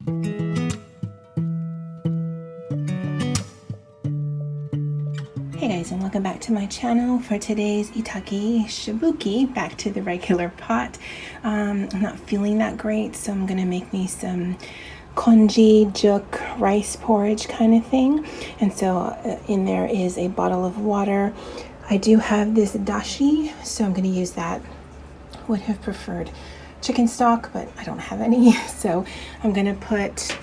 Hey guys, and welcome back to my channel for today's Itaki Shabuki, back to the regular pot. I'm not feeling that great, so I'm gonna make me some congee juk rice porridge kind of thing. And so in there is a bottle of water. I do have this dashi, so I'm gonna use that. Would have preferred chicken stock, but I don't have any, so I'm gonna put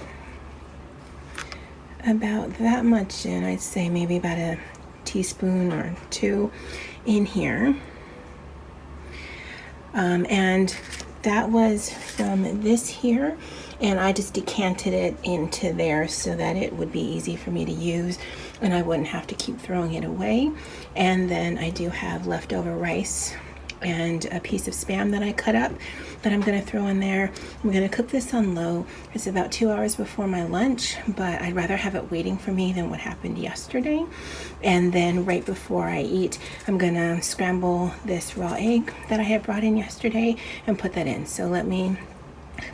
about that much in. I'd say maybe about a teaspoon or two in here, and that was from this here, and I just decanted it into there so that it would be easy for me to use and I wouldn't have to keep throwing it away. And then I do have leftover rice and a piece of Spam that I cut up that I'm going to throw in there. I'm going to cook this on low. It's about 2 hours before my lunch, but I'd rather have it waiting for me than what happened yesterday. And then right before I eat, I'm going to scramble this raw egg that I had brought in yesterday and put that in. So let me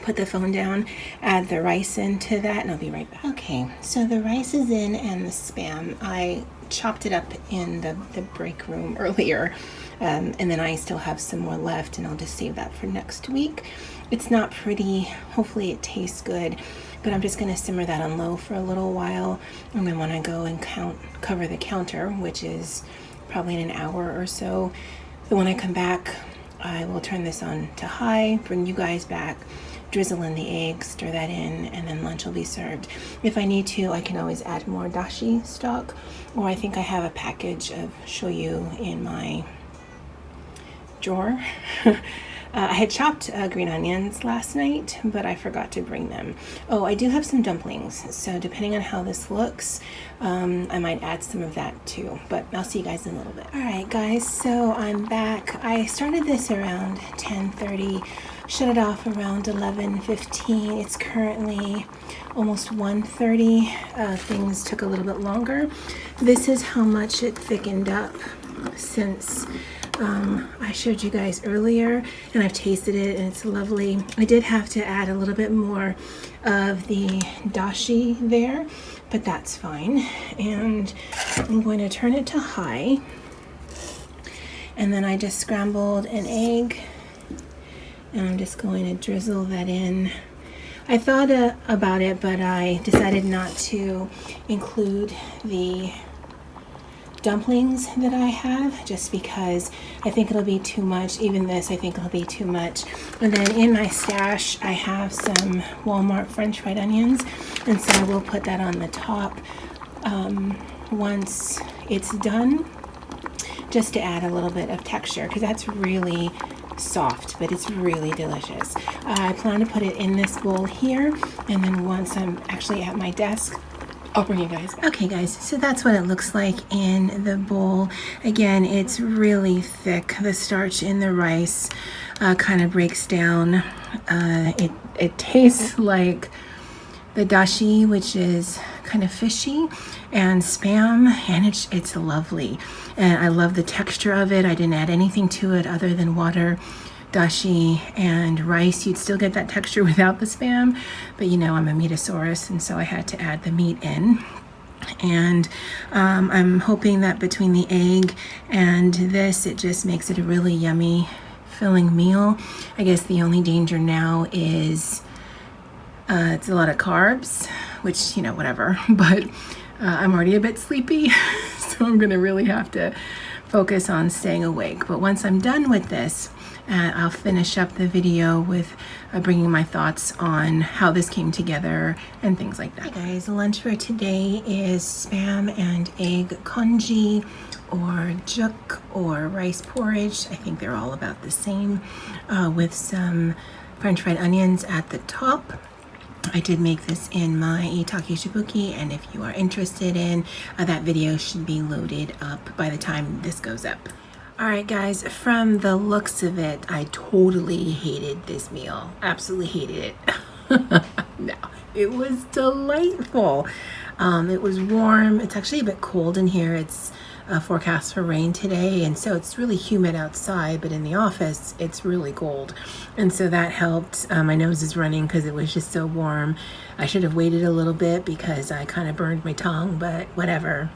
put the phone down, add the rice into that, and I'll be right back. Okay, so the rice is in and the Spam. I chopped it up in the break room earlier, and then I still have some more left, and I'll just save that for next week. It's not pretty. Hopefully it tastes good, but I'm just going to simmer that on low for a little while, and then when I go and cover the counter, which is probably in an hour or so, then when I come back, I will turn this on to high, bring you guys back, drizzle in the egg, stir that in, and then lunch will be served. If I need to, I can always add more dashi stock, or I think I have a package of shoyu in my drawer. I had chopped green onions last night, but I forgot to bring them. Oh, I do have some dumplings, so depending on how this looks, I might add some of that too, but I'll see you guys in a little bit. All right, guys, so I'm back. I started this around 10:30, shut it off around 11:15. It's currently almost 1:30. Things took a little bit longer. This is how much it thickened up since I showed you guys earlier, and I've tasted it and it's lovely. I did have to add a little bit more of the dashi there, but that's fine. And I'm going to turn it to high, and then I just scrambled an egg, and I'm just going to drizzle that in. I thought about it, but I decided not to include the dumplings that I have, just because I think it'll be too much. Even this, I think it'll be too much. And then in my stash, I have some Walmart French fried onions, and so I will put that on the top once it's done, just to add a little bit of texture, because that's really soft, but it's really delicious. I plan to put it in this bowl here, and then once I'm actually at my desk, I'll bring you guys back. Okay guys, so that's what it looks like in the bowl. Again, it's really thick. The starch in the rice kind of breaks down. It tastes like the dashi, which is kind of fishy, and Spam, and it's lovely. And I love the texture of it. I didn't add anything to it other than water, dashi, and rice. You'd still get that texture without the Spam, but you know I'm a meatosaurus, and so I had to add the meat in. And I'm hoping that between the egg and this, it just makes it a really yummy filling meal. I guess the only danger now is it's a lot of carbs, which, you know, whatever, but I'm already a bit sleepy, so I'm gonna really have to focus on staying awake. But once I'm done with this, I'll finish up the video with bringing my thoughts on how this came together and things like that. Hey guys, lunch for today is Spam and egg congee, or juk, or rice porridge. I think they're all about the same, with some French fried onions at the top. I did make this in my Itaki Shabuki, and if you are interested in that video, should be loaded up by the time this goes up. Alright guys, from the looks of it, I totally hated this meal. Absolutely hated it. No, it was delightful. It was warm. It's actually a bit cold in here. It's forecast for rain today, and so it's really humid outside, but in the office it's really cold, and so that helped. My nose is running because it was just so warm. I should have waited a little bit because I kind of burned my tongue, but whatever.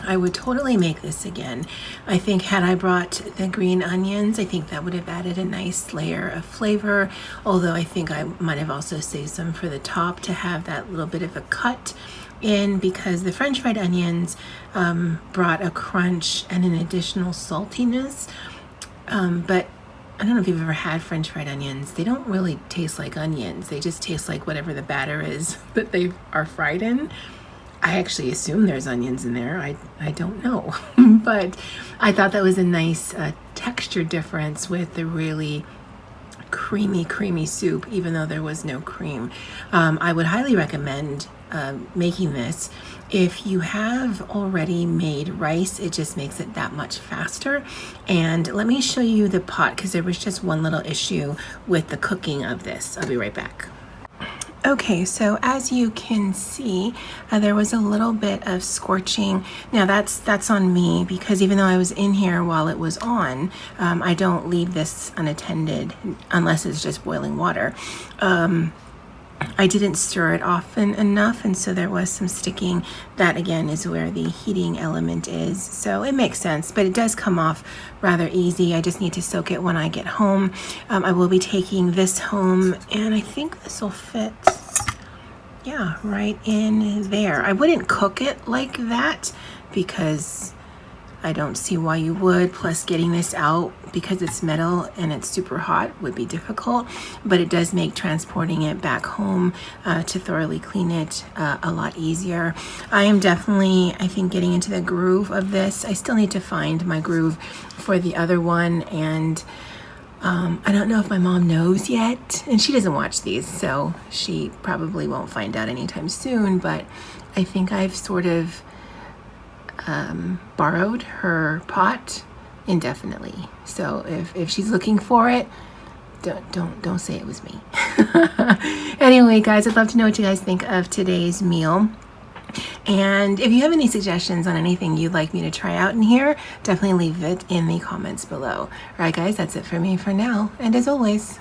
I would totally make this again. I think had I brought the green onions, I think that would have added a nice layer of flavor, although I think I might have also saved some for the top to have that little bit of a cut in, because the French fried onions brought a crunch and an additional saltiness, but I don't know if you've ever had French fried onions. They don't really taste like onions. They just taste like whatever the batter is that they are fried in. I actually assume there's onions in there. I don't know. But I thought that was a nice texture difference with the really creamy soup, even though there was no cream. I would highly recommend making this. If you have already made rice, it just makes it that much faster. And let me show you the pot, because there was just one little issue with the cooking of this. I'll be right back. Okay, so as you can see, there was a little bit of scorching. Now that's on me, because even though I was in here while it was on, I don't leave this unattended unless it's just boiling water. I didn't stir it often enough, and so there was some sticking. That again is where the heating element is, so it makes sense, but it does come off rather easy. I just need to soak it when I get home. I will be taking this home, and I think this will fit, yeah, right in there. I wouldn't cook it like that because I don't see why you would. Plus, getting this out because it's metal and it's super hot would be difficult, but it does make transporting it back home to thoroughly clean it a lot easier. I am definitely, I think, getting into the groove of this. I still need to find my groove for the other one, and I don't know if my mom knows yet, and she doesn't watch these, so she probably won't find out anytime soon, but I think I've sort of borrowed her pot indefinitely. So if she's looking for it, don't say it was me. Anyway, guys, I'd love to know what you guys think of today's meal. And if you have any suggestions on anything you'd like me to try out in here, definitely leave it in the comments below. All right, guys, that's it for me for now. And as always,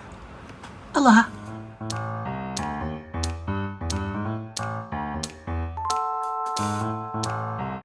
aloha.